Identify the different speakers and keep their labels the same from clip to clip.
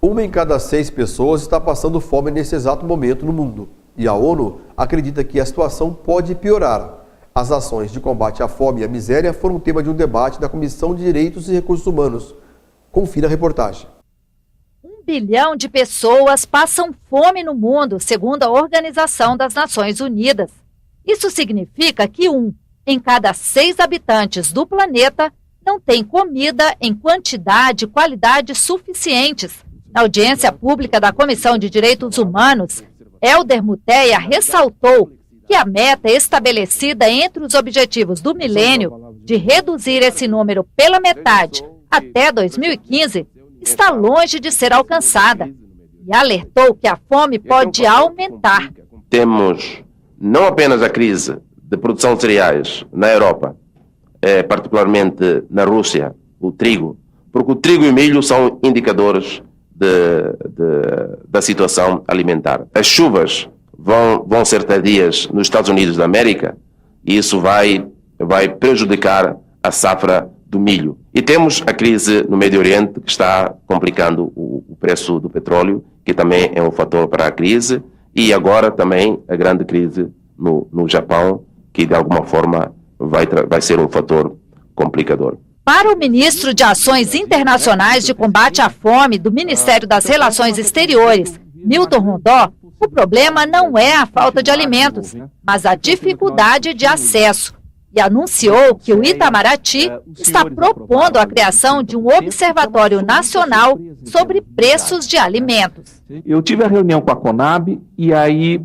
Speaker 1: 1 em cada 6 pessoas está passando fome nesse exato momento no mundo. E a ONU acredita que a situação pode piorar. As ações de combate à fome e à miséria foram tema de um debate da Comissão de Direitos e Recursos Humanos. Confira a reportagem.
Speaker 2: 1 bilhão de pessoas passam fome no mundo, segundo a Organização das Nações Unidas. Isso significa que 1 em cada 6 habitantes do planeta não tem comida em quantidade e qualidade suficientes. Na audiência pública da Comissão de Direitos Humanos, Helder Muteia ressaltou que a meta estabelecida entre os objetivos do milênio de reduzir esse número pela metade até 2015 está longe de ser alcançada e alertou que a fome pode aumentar.
Speaker 3: Temos não apenas a crise de produção de cereais na Europa, particularmente na Rússia, o trigo, porque o trigo e o milho são indicadores da situação alimentar. As chuvas vão ser tardias nos Estados Unidos da América e isso vai prejudicar a safra do milho. E temos a crise no Médio Oriente que está complicando o preço do petróleo, que também é um fator para a crise, e agora também a grande crise no Japão, que de alguma forma vai ser um fator complicador.
Speaker 2: Para o ministro de Ações Internacionais de Combate à Fome do Ministério das Relações Exteriores, Milton Rondó, o problema não é a falta de alimentos, mas a dificuldade de acesso. E anunciou que o Itamaraty está propondo a criação de um observatório nacional sobre preços de alimentos.
Speaker 4: Eu tive a reunião com a Conab e aí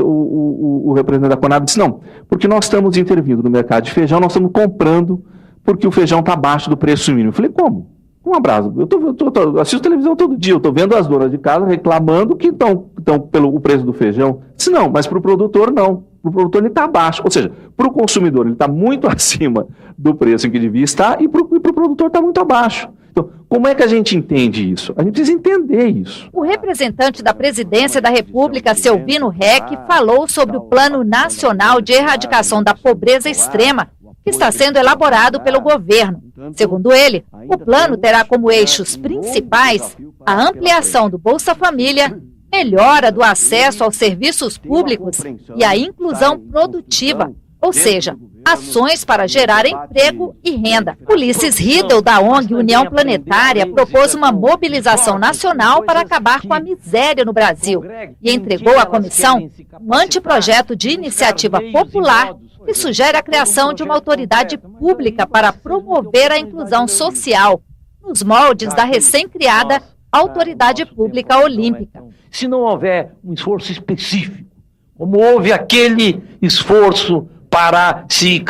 Speaker 4: o representante da Conab disse, não, porque nós estamos intervindo no mercado de feijão, nós estamos comprando porque o feijão está abaixo do preço mínimo. Eu falei, como? Um abraço. Eu assisto televisão todo dia, eu estou vendo as donas de casa reclamando que estão pelo preço do feijão. Eu disse, não, mas para o produtor não. Para o produtor ele está abaixo. Ou seja, para o consumidor ele está muito acima do preço em que devia estar e para o produtor está muito abaixo. Então, como é que a gente entende isso? A gente precisa entender isso.
Speaker 2: O representante da Presidência da República, Selvino Reck, falou sobre o Plano Nacional de Erradicação da Pobreza Extrema, que está sendo elaborado pelo governo. Segundo ele, o plano terá como eixos principais a ampliação do Bolsa Família, melhora do acesso aos serviços públicos e a inclusão produtiva, ou seja, ações para gerar emprego e renda. Ulisses Riedel, da ONG União Planetária, propôs uma mobilização nacional para acabar com a miséria no Brasil e entregou à comissão um anteprojeto de iniciativa popular que sugere a criação de uma autoridade pública para promover a inclusão social, nos moldes da recém-criada Autoridade Pública Olímpica.
Speaker 5: Se não houver um esforço específico, como houve aquele esforço para se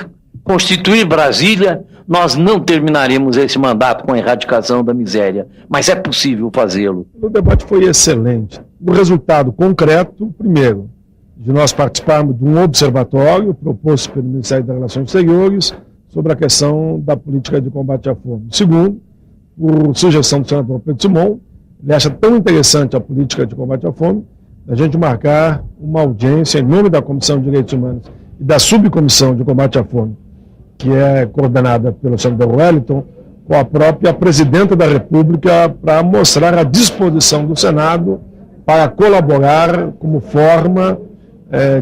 Speaker 5: constituir Brasília, nós não terminaremos esse mandato com a erradicação da miséria, mas é possível fazê-lo.
Speaker 6: O debate foi excelente. O resultado concreto, primeiro, de nós participarmos de um observatório proposto pelo Ministério das Relações Exteriores sobre a questão da política de combate à fome. Segundo, por sugestão do senador Pedro Simon, ele acha tão interessante a política de combate à fome, a gente marcar uma audiência em nome da Comissão de Direitos Humanos e da Subcomissão de Combate à Fome, que é coordenada pelo senador Wellington, com a própria Presidenta da República, para mostrar a disposição do Senado para colaborar como forma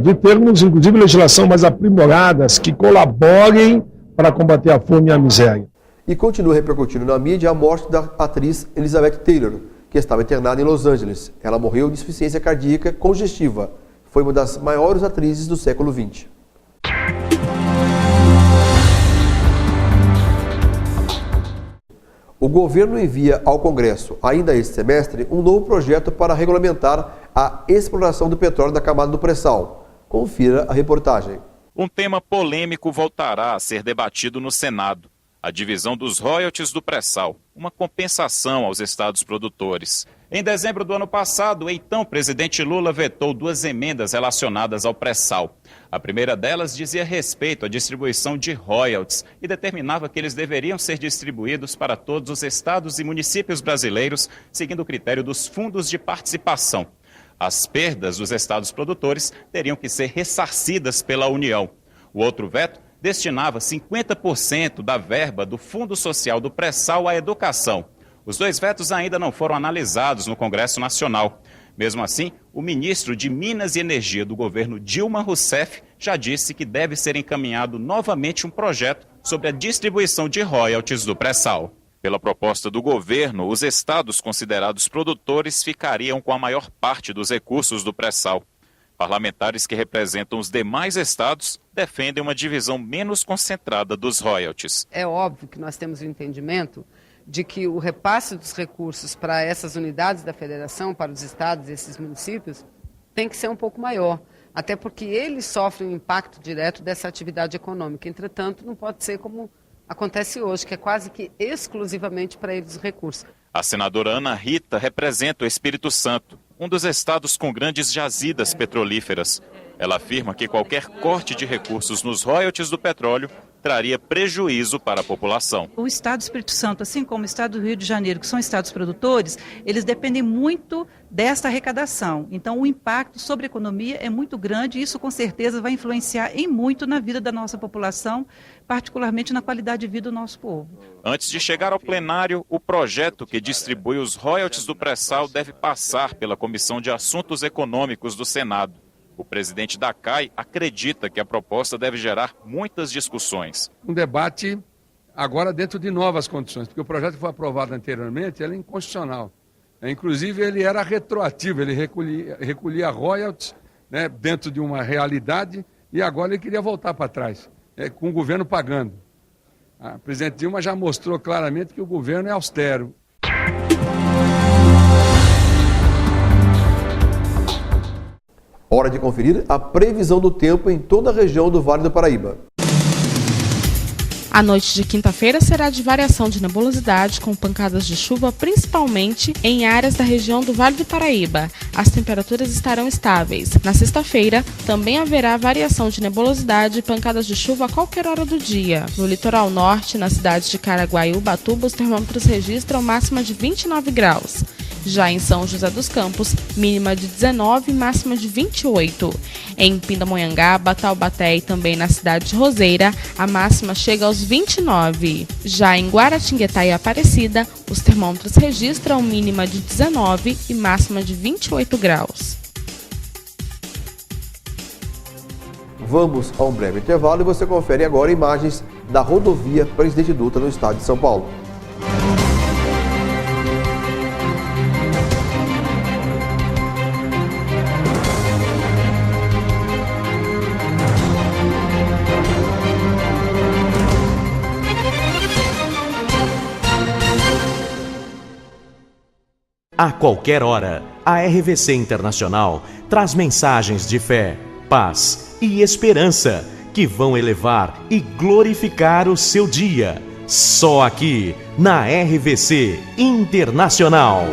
Speaker 6: de termos, inclusive, legislação mais aprimoradas que colaborem para combater a fome e a miséria.
Speaker 1: E continua repercutindo na mídia a morte da atriz Elizabeth Taylor, que estava internada em Los Angeles. Ela morreu de insuficiência cardíaca congestiva. Foi uma das maiores atrizes do século XX. O governo envia ao Congresso, ainda este semestre, um novo projeto para regulamentar a exploração do petróleo da camada do pré-sal. Confira a reportagem.
Speaker 7: Um tema polêmico voltará a ser debatido no Senado. A divisão dos royalties do pré-sal, uma compensação aos estados produtores. Em dezembro do ano passado, o então presidente Lula vetou 2 emendas relacionadas ao pré-sal. A primeira delas dizia respeito à distribuição de royalties e determinava que eles deveriam ser distribuídos para todos os estados e municípios brasileiros, seguindo o critério dos fundos de participação. As perdas dos estados produtores teriam que ser ressarcidas pela União. O outro veto destinava 50% da verba do Fundo Social do Pré-Sal à educação. Os 2 vetos ainda não foram analisados no Congresso Nacional. Mesmo assim, o ministro de Minas e Energia do governo Dilma Rousseff já disse que deve ser encaminhado novamente um projeto sobre a distribuição de royalties do pré-sal. Pela proposta do governo, os estados considerados produtores ficariam com a maior parte dos recursos do pré-sal. Parlamentares que representam os demais estados defendem uma divisão menos concentrada dos royalties.
Speaker 8: É óbvio que nós temos o entendimento de que o repasse dos recursos para essas unidades da federação, para os estados e esses municípios, tem que ser um pouco maior, até porque eles sofrem o impacto direto dessa atividade econômica. Entretanto, não pode ser como acontece hoje, que é quase que exclusivamente para eles os recursos.
Speaker 7: A senadora Ana Rita representa o Espírito Santo, um dos estados com grandes jazidas petrolíferas. Ela afirma que qualquer corte de recursos nos royalties do petróleo traria prejuízo para a população.
Speaker 9: O estado do Espírito Santo, assim como o estado do Rio de Janeiro, que são estados produtores, eles dependem muito desta arrecadação. Então, o impacto sobre a economia é muito grande e isso, com certeza, vai influenciar em muito na vida da nossa população, particularmente na qualidade de vida do nosso povo.
Speaker 7: Antes de chegar ao plenário, o projeto que distribui os royalties do pré-sal deve passar pela Comissão de Assuntos Econômicos do Senado. O presidente da CAI acredita que a proposta deve gerar muitas discussões.
Speaker 10: Um debate agora dentro de novas condições, porque o projeto que foi aprovado anteriormente ele é inconstitucional. Inclusive, ele era retroativo, ele recolhia royalties, né, dentro de uma realidade e agora ele queria voltar para trás, com o governo pagando. A presidente Dilma já mostrou claramente que o governo é austero.
Speaker 1: Hora de conferir a previsão do tempo em toda a região do Vale do Paraíba.
Speaker 11: A noite de quinta-feira será de variação de nebulosidade com pancadas de chuva, principalmente em áreas da região do Vale do Paraíba. As temperaturas estarão estáveis. Na sexta-feira, também haverá variação de nebulosidade e pancadas de chuva a qualquer hora do dia. No litoral norte, nas cidades de Caraguá e Ubatuba, os termômetros registram máxima de 29 graus. Já em São José dos Campos, mínima de 19 e máxima de 28. Em Pindamonhangaba, Taubaté e também na cidade de Roseira, a máxima chega aos 29. Já em Guaratinguetá e Aparecida, os termômetros registram mínima de 19 e máxima de 28 graus.
Speaker 1: Vamos a um breve intervalo e você confere agora imagens da rodovia Presidente Dutra no estado de São Paulo.
Speaker 12: A qualquer hora, a RVC Internacional traz mensagens de fé, paz e esperança que vão elevar e glorificar o seu dia. Só aqui, na RVC Internacional.